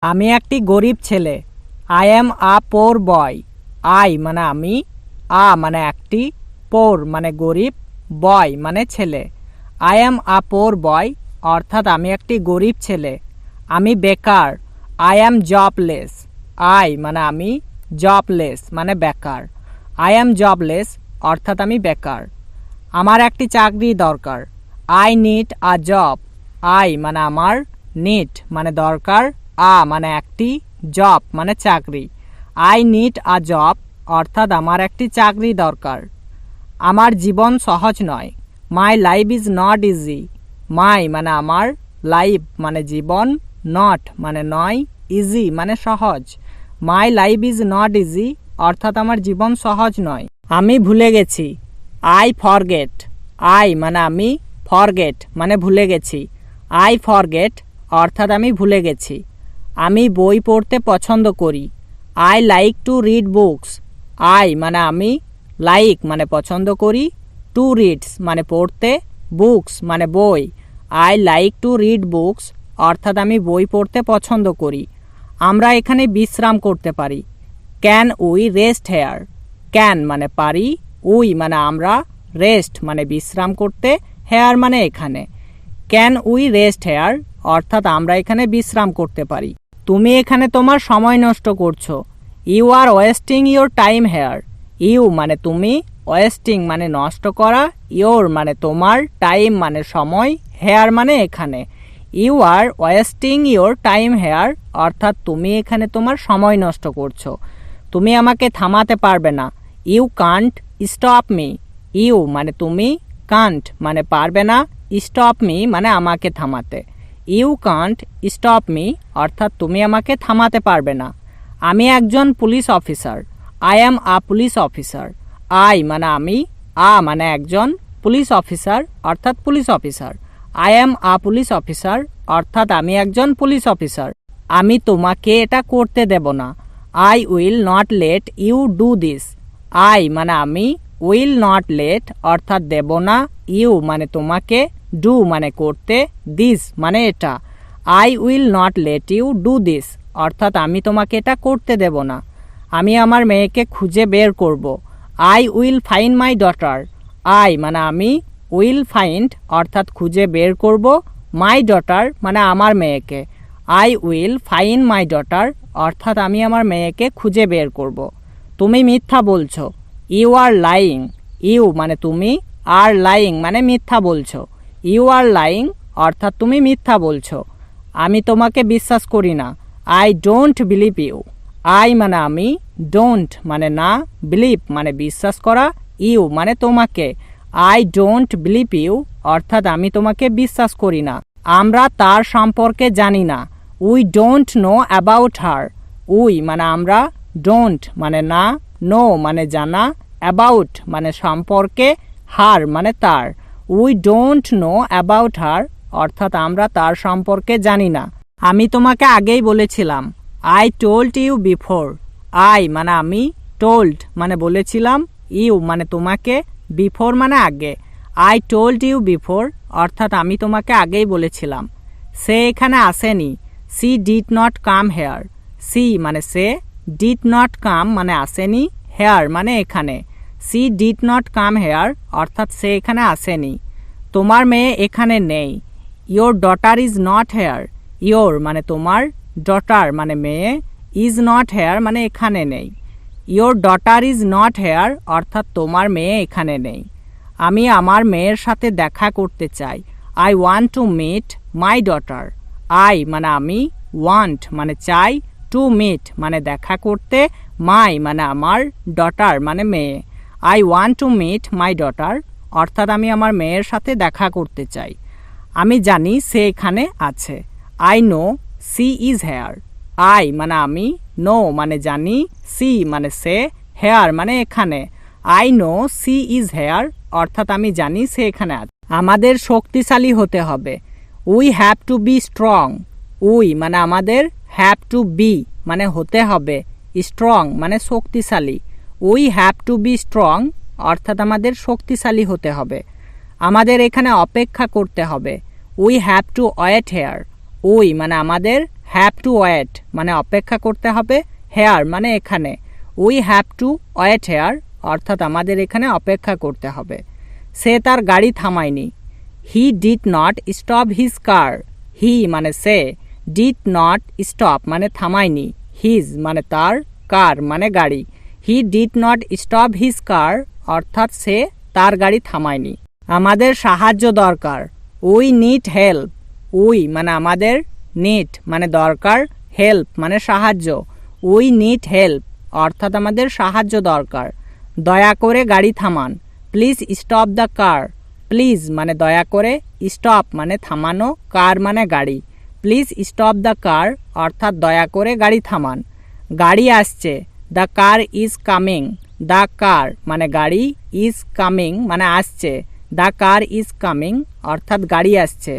আমি একটি গরিব ছেলে। I am a poor boy. I মানে আমি, আ মানে একটি, পোর মানে গরিব, বয় মানে ছেলে। আই এম আ পোর বয় অর্থাৎ আমি একটি গরিব ছেলে। আমি বেকার। I am jobless. আই মানে আমি, জবলেস মানে বেকার। আই এম জবলেস অর্থাৎ আমি বেকার। আমার একটি চাকরি দরকার। I need a job. I মানে আমার, নিড মানে দরকার, আ মানে একটি, জব মানে চাকরি। আই নিড আ জব অর্থাৎ আমার একটি চাকরি দরকার। আমার জীবন সহজ নয়। My life is not easy. My মানে আমার, লাইফ মানে জীবন, নট মানে নয়, ইজি মানে সহজ। মাই লাইফ ইজ নট ইজি অর্থাৎ আমার জীবন সহজ নয়। আমি ভুলে গেছি। I forget. আই মানে আমি, ফরগেট মানে ভুলে গেছি। আই ফরগেট অর্থাৎ আমি ভুলে গেছি। আমি বই পড়তে পছন্দ করি। I like to read books. I মানে আমি, লাইক মানে পছন্দ করি, টু রিডস মানে পড়তে, বুকস মানে বই। I like to read books অর্থাৎ আমি বই পড়তে পছন্দ করি। আমরা এখানে বিশ্রাম করতে পারি। Can we rest here. Can মানে পারি, উই মানে আমরা, রেস্ট মানে বিশ্রাম করতে, হেয়ার মানে এখানে। ক্যান উই রেস্ট হেয়ার অর্থাৎ আমরা এখানে বিশ্রাম করতে পারি। তুমি এখানে তোমার সময় নষ্ট করছো। You are wasting your time here. You মানে তুমি, ওয়েস্টিং মানে নষ্ট করা, ইউর মানে তোমার, টাইম মানে সময়, হেয়ার মানে এখানে। You are wasting your time here অর্থাৎ তুমি এখানে তোমার সময় নষ্ট করছো। তুমি আমাকে থামাতে পারবে না। You can't stop me. You মানে তুমি, কান্ট মানে পারবে না, স্টপ মি মানে আমাকে থামাতে। ইউ কান্ট স্টপ মি অর্থাৎ তুমি আমাকে থামাতে পারবে না। আমি একজন police officer. I am a police officer. I মানে আমি, আ মানে একজন, পুলিশ অফিসার অর্থাৎ police officer. I am a police officer অর্থাৎ আমি একজন পুলিশ অফিসার। আমি তোমাকে এটা করতে দেব না। I will not let you do this. I মানে আমি, উইল নট লেট অর্থাৎ দেব না, ইউ মানে তোমাকে, ডু মানে করতে, দিস মানে এটা। I will not let you do this অর্থাৎ আমি তোমাকে এটা করতে দেব না। আমি আমার মেয়েকে খুঁজে বের করব। I will find my daughter. I মানে আমি, উইল ফাইন্ড অর্থাৎ খুঁজে বের করব, মাই ডটার মানে আমার মেয়েকে। I will find my daughter অর্থাৎ আমি আমার মেয়েকে খুঁজে বের করব। তুমি মিথ্যা বলছো। You are lying. ইউ মানে তুমি, আর লাইং মানে মিথ্যা বলছো। ইউ আর লাইং অর্থাৎ তুমি মিথ্যা বলছো। আমি তোমাকে বিশ্বাস করি না। I don't believe you. I মানে আমি, ডোন্ট মানে না, বিলিভ মানে বিশ্বাস করা, ইউ মানে তোমাকে। আই ডোন্ট বিলিভ ইউ অর্থাৎ আমি তোমাকে বিশ্বাস করি না। আমরা তার সম্পর্কে জানি না। We don't know about her. We মানে আমরা, ডোন্ট মানে না, নো মানে জানা, অ্যাবাউট মানে সম্পর্কে, হার মানে তার। We don't know about her অর্থাৎ আমরা তার সম্পর্কে জানি না। আমি তোমাকে আগেই বলেছিলাম। I told you before. I মানে আমি, টোল্ড মানে বলেছিলাম, ইউ মানে তোমাকে, বিফোর মানে আগে। আই টোল্ড ইউ বিফোর অর্থাৎ আমি তোমাকে আগেই বলেছিলাম। সে এখানে আসেনি। She did not come here. She মানে সে, ডিড নট কাম মানে আসেনি, হেয়ার মানে এখানে। She did not come here অর্থাৎ সে এখানে আসেনি। তোমার মেয়ে এখানে নেই। Your daughter is not here. Your মানে তোমার, ডটার মানে মেয়ে, ইজ নট হেয়ার মানে এখানে নেই। Your daughter is not here অর্থাৎ তোমার মেয়ে এখানে নেই। আমি আমার মেয়ের সাথে দেখা করতে চাই। I want to meet my daughter. I মানে আমি, ওয়ান্ট মানে চাই, টু মিট মানে দেখা করতে, মাই মানে আমার, ডটার মানে মেয়ে। I want to meet my daughter অর্থাৎ আমি আমার মেয়ের সাথে দেখা করতে চাই। আমি জানি সে এখানে আছে। I know she is here. I মানে আমি, নো মানে জানি, সি মানে সে, হেয়ার মানে এখানে। I know she is here অর্থাৎ আমি জানি সে এখানে আছে। আমাদের শক্তিশালী হতে হবে। We have two be strong. We মানে আমাদের, হ্যাভ টু বি মানে হতে হবে, স্ট্রং মানে শক্তিশালী। We have two be strong অর্থাৎ আমাদের শক্তিশালী হতে হবে। আমাদের এখানে অপেক্ষা করতে হবে। We have to wait here. We মানে আমাদের, হ্যাভ টু ওয়েট মানে অপেক্ষা করতে হবে, হেয়ার মানে এখানে। We have to wait here অর্থাৎ আমাদের এখানে অপেক্ষা করতে হবে। সে তার গাড়ি থামায়নি। He did not stop his car. He মানে সে, ডিড নট স্টপ মানে থামায়নি, হিজ মানে তার, কার মানে গাড়ি। হি ডিড নট স্টপ হিজ কার অর্থাৎ সে তার গাড়ি থামায়নি। আমাদের সাহায্য দরকার। We need help. উই মানে আমাদের, নিড মানে দরকার, হেল্প মানে সাহায্য। উই নিড হেল্প অর্থাৎ আমাদের সাহায্য দরকার। দয়া করে গাড়ি থামান। Please stop the car. Please মানে দয়া করে, স্টপ মানে থামানো, কার মানে গাড়ি। প্লিজ স্টপ দ্য কার অর্থাৎ দয়া করে গাড়ি থামান। গাড়ি আসছে। The car is coming. The car মানে গাড়ি, ইজ কামিং মানে আসছে। দ্য কার ইজ কামিং অর্থাৎ গাড়ি আসছে।